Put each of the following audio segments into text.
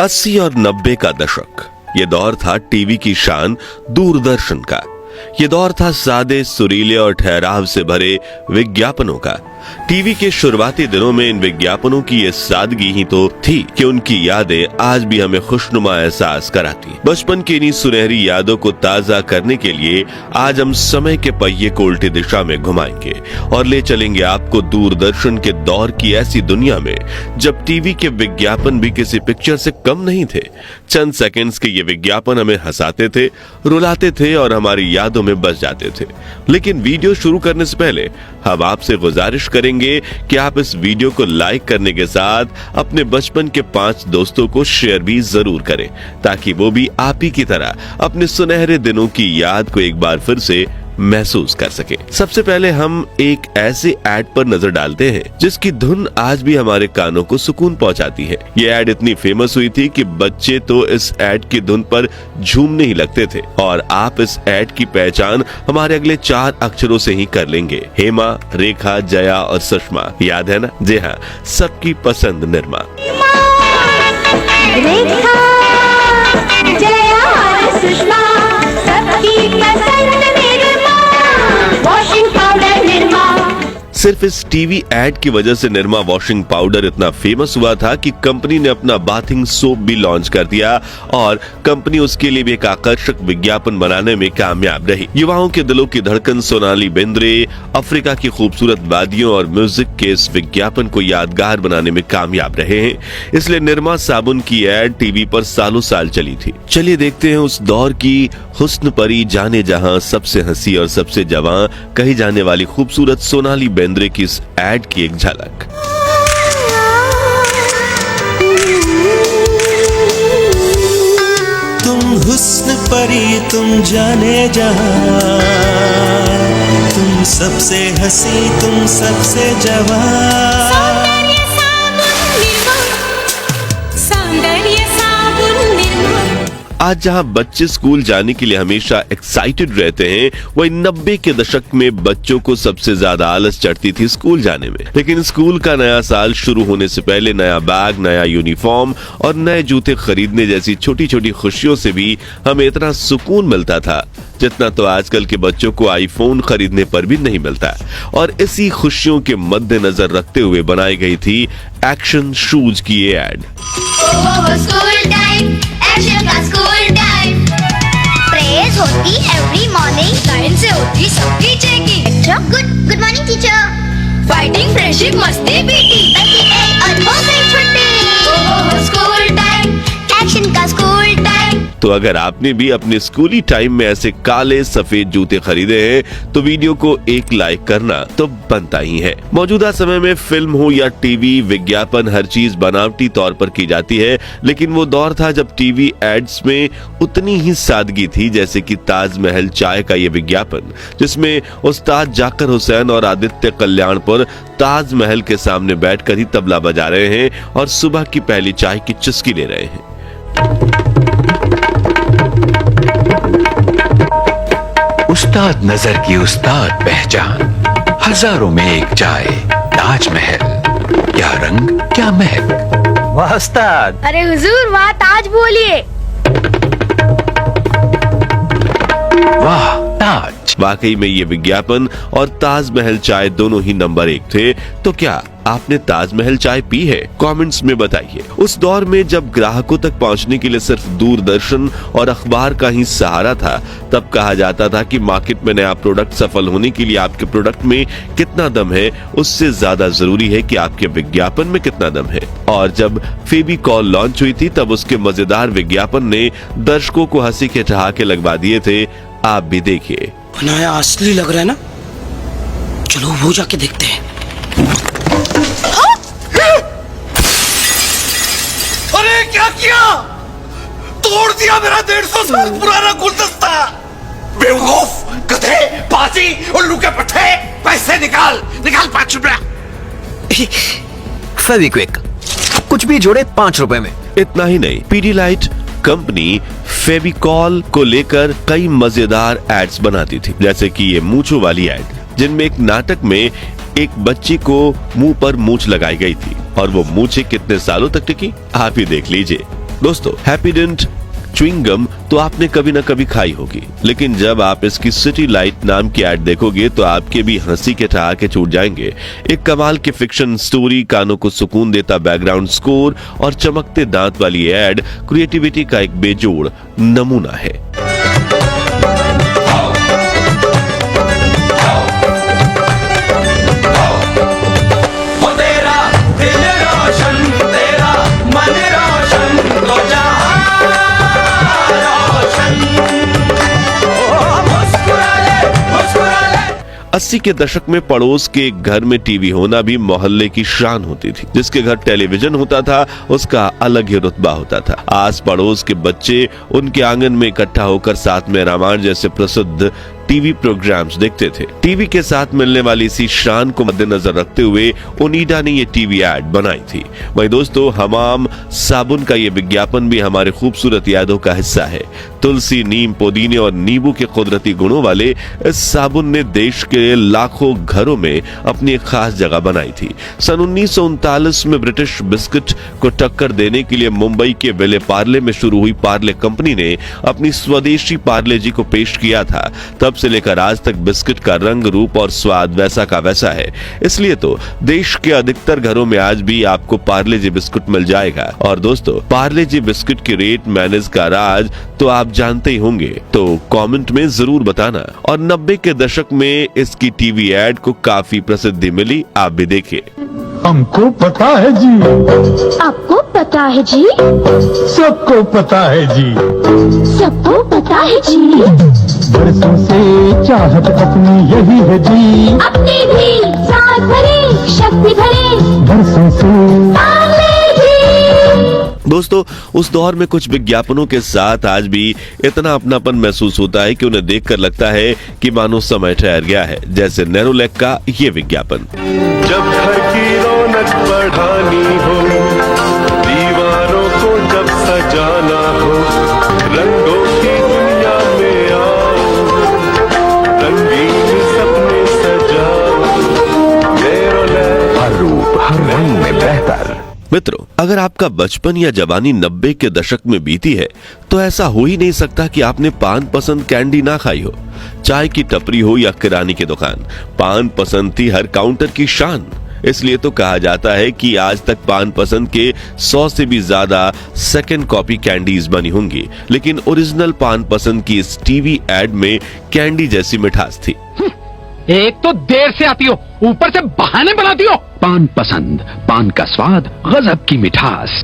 80 और 90 का दशक, ये दौर था टीवी की शान दूरदर्शन का। ये दौर था सादे, सुरीले और ठहराव से भरे विज्ञापनों का। टीवी के शुरुआती दिनों में इन विज्ञापनों की ये सादगी ही तो थी कि उनकी यादें आज भी हमें खुशनुमा एहसास कराती। बचपन की इन्हीं सुनहरी यादों को ताजा करने के लिए आज हम समय के पहिए को उल्टी दिशा में घुमाएंगे और ले चलेंगे आपको दूरदर्शन के दौर की ऐसी दुनिया में जब टीवी के विज्ञापन भी किसी पिक्चर से कम नहीं थे। चंद सेकंड्स के ये विज्ञापन हमें हंसाते थे, रुलाते थे और हमारी यादों में बस जाते थे। लेकिन वीडियो शुरू करने से पहले हम आपसे गुजारिश करेंगे कि आप इस वीडियो को लाइक करने के साथ अपने बचपन के 5 दोस्तों को शेयर भी जरूर करें, ताकि वो भी आप ही की तरह अपने सुनहरे दिनों की याद को एक बार फिर से महसूस कर सके। सबसे पहले हम एक ऐसे ऐड पर नजर डालते हैं जिसकी धुन आज भी हमारे कानों को सुकून पहुंचाती है। ये ऐड इतनी फेमस हुई थी कि बच्चे तो इस ऐड की धुन पर झूमने ही लगते थे और आप इस ऐड की पहचान हमारे अगले 4 अक्षरों से ही कर लेंगे। हेमा, रेखा, जया और सुषमा, याद है ना? जी हाँ, सबकी पसंद निरमा। रेखा, जया और सुषमा, सबकी पसंद निरमा, वॉशिंग पाउडर निरमा। सिर्फ इस टीवी ऐड की वजह से निरमा वॉशिंग पाउडर इतना फेमस हुआ था कि कंपनी ने अपना बाथिंग सोप भी लॉन्च कर दिया और कंपनी उसके लिए भी एक आकर्षक विज्ञापन बनाने में कामयाब रही। युवाओं के दिलों की धड़कन सोनाली बेंद्रे अफ्रीका की खूबसूरत वादियों और म्यूजिक के इस विज्ञापन को यादगार बनाने में कामयाब रहे हैं। इसलिए निरमा साबुन की ऐड टीवी पर सालों साल चली थी। चलिए देखते हैं उस दौर की हुस्न परी, जाने जहां, सबसे हंसी और सबसे जवां कही जाने वाली खूबसूरत सोनाली बेंद्रे की इस ऐड की एक झलक। तुम हुस्न परी, तुम जाने जहां, तुम सबसे हंसी, तुम सबसे जवां। आज जहां बच्चे स्कूल जाने के लिए हमेशा एक्साइटेड रहते हैं, वही 90 के दशक में बच्चों को सबसे ज्यादा आलस चढ़ती थी स्कूल जाने में। लेकिन स्कूल का नया साल शुरू होने से पहले नया बैग, नया यूनिफॉर्म और नए जूते खरीदने जैसी छोटी छोटी खुशियों से भी हमें इतना सुकून मिलता था जितना तो आजकल के बच्चों को आईफोन खरीदने पर भी नहीं मिलता। और इसी खुशियों के मद्देनजर रखते हुए बनाई गई थी एक्शन शूज की ये ऐड। एक्शन का स्कूल टाइम, प्रेयर्स होती एवरी मॉर्निंग, लाइन से होती सबकी checking. Good morning teacher. Fighting, friendship, मस्ती, पीटी, और हो गई छुट्टी। स्कूल टाइम, एक्शन का स्कूल टाइम। तो अगर आपने भी अपने स्कूली टाइम में ऐसे काले सफेद जूते खरीदे हैं तो वीडियो को एक लाइक करना तो बनता ही है। मौजूदा समय में फिल्म हो या टीवी, विज्ञापन हर चीज बनावटी तौर पर की जाती है, लेकिन वो दौर था जब टीवी एड्स में उतनी ही सादगी थी, जैसे कि ताजमहल चाय का ये विज्ञापन जिसमें उस्ताद जाकिर हुसैन और आदित्य कल्याणपुर ताजमहल के सामने बैठकर ही तबला बजा रहे हैं और सुबह की पहली चाय की चुस्की ले रहे हैं। उस्ताद नजर की उस्ताद पहचान, हजारों में एक चाय, ताजमहल, क्या रंग क्या महक। वाह उस्ताद। अरे हुजूर, वाह ताज बोलिए। वाह ताज। वाकई में ये विज्ञापन और ताजमहल चाय दोनों ही नंबर 1 थे। तो क्या आपने ताजमहल चाय पी है? कमेंट्स में बताइए। उस दौर में जब ग्राहकों तक पहुंचने के लिए सिर्फ दूरदर्शन और अखबार का ही सहारा था, तब कहा जाता था कि मार्केट में नया प्रोडक्ट सफल होने के लिए आपके प्रोडक्ट में कितना दम है, उससे ज्यादा जरूरी है कि आपके विज्ञापन में कितना दम है। और जब फेविकॉल लॉन्च हुई थी तब उसके मजेदार विज्ञापन ने दर्शकों को हंसी के ठहाके लगवा दिए थे। आप भी देखिए। बनाया असली लग रहा है ना, चलो वो जाके देखते हैं। अरे क्या किया? तोड़ दिया मेरा 150 साल पुराना गुलदस्ता। बेवकूफ, गधे, पाजी, उल्लू के पट्टे। पैसे निकाल 5 रुपया। फेविक्विक, कुछ भी जोड़े 5 रुपए में। इतना ही नहीं, पीडीलाइट कंपनी फेविकॉल को लेकर कई मजेदार एड्स बनाती थी, जैसे कि ये मूंछों वाली एड जिनमें एक नाटक में एक बच्ची को मुंह पर मूंछ लगाई गई थी और वो मूंछें कितने सालों तक टिकी, आप ही देख लीजिए। दोस्तों, हैप्पीडेंट च्युइंगम तो आपने कभी ना कभी खाई होगी, लेकिन जब आप इसकी सिटी लाइट नाम की ऐड देखोगे तो आपके भी हंसी के ठहाके छूट जाएंगे। एक कमाल की फिक्शन स्टोरी, कानों को सुकून देता बैकग्राउंड स्कोर और चमकते दांत वाली ऐड क्रिएटिविटी का एक बेजोड़ नमूना है। अस्सी के दशक में पड़ोस के घर में टीवी होना भी मोहल्ले की शान होती थी। जिसके घर टेलीविजन होता था उसका अलग ही रुतबा होता था। आस पड़ोस के बच्चे उनके आंगन में इकट्ठा होकर साथ में रामायण जैसे प्रसिद्ध टीवी प्रोग्राम्स देखते थे। टीवी के साथ मिलने वाली इसी शान को मद्देनजर रखते हुए ओनिडा ने ये टीवी ऐड बनाई थी। वही दोस्तों, हमाम साबुन का ये विज्ञापन भी हमारे खूबसूरत यादों का हिस्सा है। तुलसी, नीम, पुदीने और नींबू के कुदरती गुणों वाले इस साबुन ने देश के लाखों घरों में अपनी एक खास जगह बनाई थी। सन 1939 में ब्रिटिश बिस्किट को टक्कर देने के लिए मुंबई के विले पार्ले में शुरू हुई पार्ले कंपनी ने अपनी स्वदेशी पार्ले जी को पेश किया था। तब से लेकर आज तक बिस्किट का रंग, रूप और स्वाद वैसा का वैसा है। इसलिए तो देश के अधिकतर घरों में आज भी आपको पार्ले जी बिस्कुट मिल जाएगा। और दोस्तों, पार्ले जी बिस्किट की रेट मैनेज का राज तो आप जानते ही होंगे, तो कमेंट में जरूर बताना। और 90 के दशक में इसकी टीवी ऐड को काफी प्रसिद्धि मिली, आप भी देखिए। हमको पता है जी, आपको पता है जी, सबको पता है जी, सबको पता है जी, बरसों से चाहत अपनी यही है जी, अपनी भी साथ भरे शक्ति भरे बरसों से। दोस्तों, उस दौर में कुछ विज्ञापनों के साथ आज भी इतना अपनापन महसूस होता है कि उन्हें देखकर लगता है कि मानो समय ठहर गया है। जैसे नेरोलैक का ये विज्ञापन। जब घर की रौनक बढ़ानी हो, दीवारों को जब सजाना हो, रंगों की दुनिया में आओ, रंगीन सपने सजाओ, नेरोलैक। हर रूप हर रंग में बेहतर। मित्रों, अगर आपका बचपन या जवानी 90 के दशक में बीती है तो ऐसा हो ही नहीं सकता कि आपने पान पसंद कैंडी ना खाई हो। चाय की टपरी हो या किराने की दुकान, पान पसंद थी हर काउंटर की शान। इसलिए तो कहा जाता है कि आज तक पान पसंद के 100 से भी ज्यादा सेकंड कॉपी कैंडीज बनी होंगी, लेकिन ओरिजिनल पान पसंद की इस टीवी एड में कैंडी जैसी मिठास थी। एक तो देर से आती हो, ऊपर से बहाने बनाती हो। पान पसंद, पान का स्वाद, गजब की मिठास।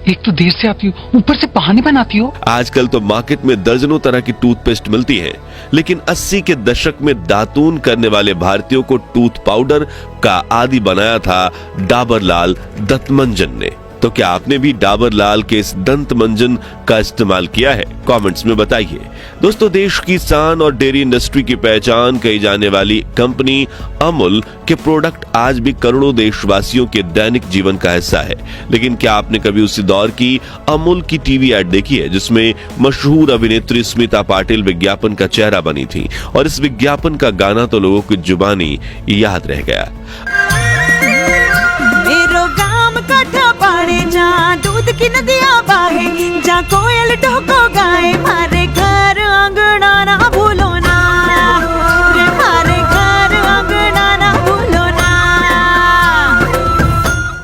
एक तो देर से आती हो, ऊपर से बहाने बनाती हो। आजकल तो मार्केट में दर्जनों तरह की टूथपेस्ट मिलती है, लेकिन 80 के दशक में दातून करने वाले भारतीयों को टूथ पाउडर का आदी बनाया था डाबर लाल दंतमंजन ने। तो क्या आपने भी डाबर लाल के इस दंत मंजन का इस्तेमाल किया है? कमेंट्स में बताइए। दोस्तों, देश की शान और डेयरी इंडस्ट्री की पहचान कही जाने वाली कंपनी अमूल के प्रोडक्ट आज भी करोड़ों देशवासियों के दैनिक जीवन का हिस्सा है। लेकिन क्या आपने कभी उसी दौर की अमूल की टीवी ऐड देखी है जिसमें मशहूर अभिनेत्री स्मिता पाटिल विज्ञापन का चेहरा बनी थी? और इस विज्ञापन का गाना तो लोगों की जुबानी याद रह गया। दूध की नदियाँ बहे, जा कोयल ढोको गाए, मारे घर अंगना ना भूलो ना, रे मारे घर अंगना ना भूलो ना।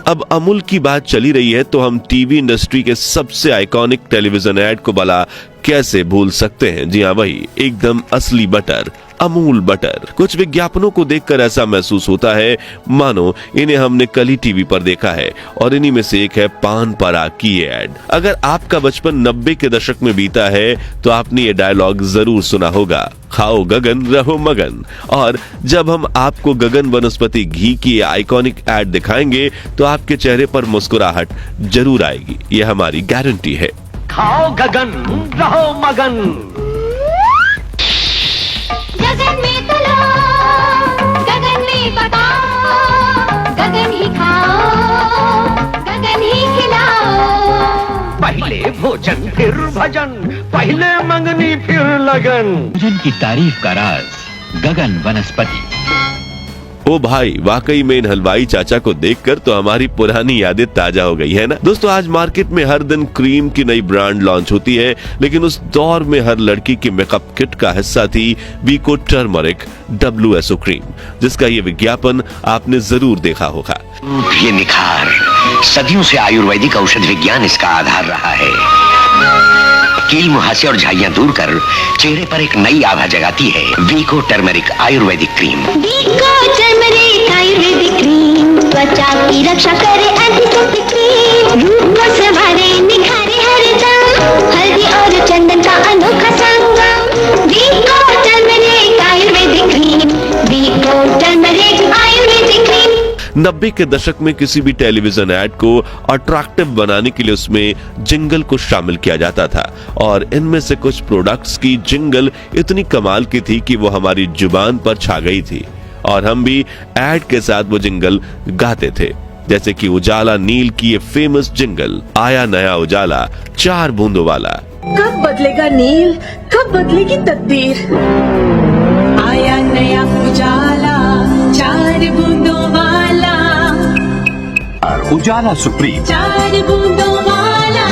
अब अमूल की बात चली रही है तो हम टीवी इंडस्ट्री के सबसे आइकॉनिक टेलीविजन ऐड को भला कैसे भूल सकते हैं? जी हाँ, वही एकदम असली बटर, अमूल बटर। कुछ विज्ञापनों को देखकर ऐसा महसूस होता है मानो इन्हें हमने कल ही टीवी पर देखा है। और इन्हीं में से एक है पान पराग की ये ऐड। अगर आपका बचपन 90 के दशक में बीता है तो आपने ये डायलॉग जरूर सुना होगा, खाओ गगन रहो मगन। और जब हम आपको गगन वनस्पति घी की आइकॉनिक ऐड दिखाएंगे तो आपके चेहरे पर मुस्कुराहट जरूर आएगी, ये हमारी गारंटी है। खाओ गगन रहो मगन। गगन में तलो, गगन में पकाओ, गगन ही खाओ, गगन ही खिलाओ। पहले भोजन फिर भजन, पहले मंगनी फिर लगन। भोजन की तारीफ का राज गगन वनस्पति। ओ भाई, वाकई में इन हलवाई चाचा को देखकर तो हमारी पुरानी यादें ताजा हो गई है ना। दोस्तों, आज मार्केट में हर दिन क्रीम की नई ब्रांड लॉन्च होती है, लेकिन उस दौर में हर लड़की की मेकअप किट का हिस्सा थी वीको टर्मरिक WSO क्रीम, जिसका ये विज्ञापन आपने जरूर देखा होगा। ये निखार सदियों से आयुर्वेदिक औषध विज्ञान इसका आधार रहा है। कील मुहासे और झाइयां दूर कर चेहरे पर एक नई आभा जगाती है वीको टर्मरिक आयुर्वेदिक क्रीम। वीको टर्मरिक आयुर्वेदिक क्रीम त्वचा की रक्षा करे, एंटीसेप्टिक क्रीम रूप को संवारे, निखारे हर दम, हल्दी और चंदन का अनोखा संगम। वीको टर्मरिक आयुर्वेदिक क्रीम, वीको टर्मरिक आयुर्वेदिक क्रीम। 90 के दशक में किसी भी टेलीविजन ऐड को अट्रैक्टिव बनाने के लिए उसमें जिंगल को शामिल किया जाता था, और इनमें से कुछ प्रोडक्ट्स की जिंगल इतनी कमाल की थी कि वो हमारी जुबान पर छा गई थी, और हम भी ऐड के साथ वो जिंगल गाते थे। जैसे कि उजाला नील की ये फेमस जिंगल, आया नया उजाला 4 बूंदों वाला। कब बदलेगा नील, कब बदलेगी तकदीर, आया नया उजाला 4 बूंदों वाला, उजाला सुप्रीम 4 बूंदों वाला।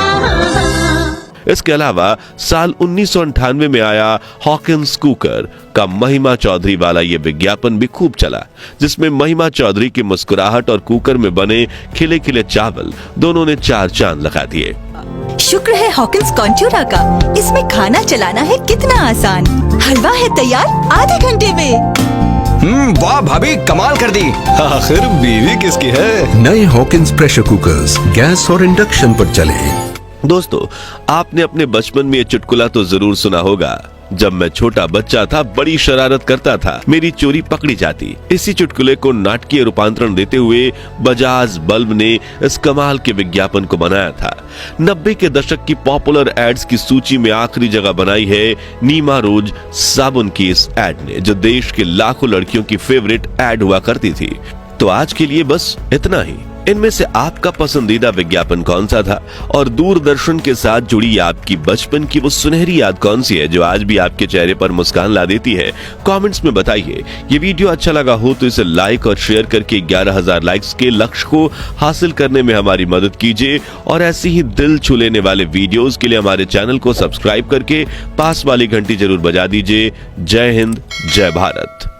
इसके अलावा साल 1998 में आया हॉकिंस कुकर का महिमा चौधरी वाला ये विज्ञापन भी खूब चला, जिसमें महिमा चौधरी की मुस्कुराहट और कुकर में बने खिले खिले चावल दोनों ने 4 चांद लगा दिए। शुक्र है हॉकिंस कॉन्चूरा का, इसमें खाना चलाना है कितना आसान। हलवा है तैयार आधे घंटे में। वाह भाभी, कमाल कर दी। आखिर बीवी किसकी है? नए हॉकिंस प्रेशर कुकर्स गैस और इंडक्शन पर चले। दोस्तों, आपने अपने बचपन में ये चुटकुला तो जरूर सुना होगा, जब मैं छोटा बच्चा था बड़ी शरारत करता था, मेरी चोरी पकड़ी जाती। इसी चुटकुले को नाटकीय रूपांतरण देते हुए बजाज बल्ब ने इस कमाल के विज्ञापन को बनाया था। 90 के दशक की पॉपुलर एड्स की सूची में आखिरी जगह बनाई है नीमा रोज साबुन की इस एड ने, जो देश के लाखों लड़कियों की फेवरेट एड हुआ करती थी। तो आज के लिए बस इतना ही। इनमें से आपका पसंदीदा विज्ञापन कौन सा था, और दूरदर्शन के साथ जुड़ी आपकी बचपन की वो सुनहरी याद कौन सी है जो आज भी आपके चेहरे पर मुस्कान ला देती है? कमेंट्स में बताइए। ये वीडियो अच्छा लगा हो तो इसे लाइक और शेयर करके 11,000 लाइक्स के लक्ष्य को हासिल करने में हमारी मदद कीजिए, और ऐसी ही दिल छू लेने वाले वीडियोस के लिए हमारे चैनल को सब्सक्राइब करके पास वाली घंटी जरूर बजा दीजिए। जय हिंद, जय भारत।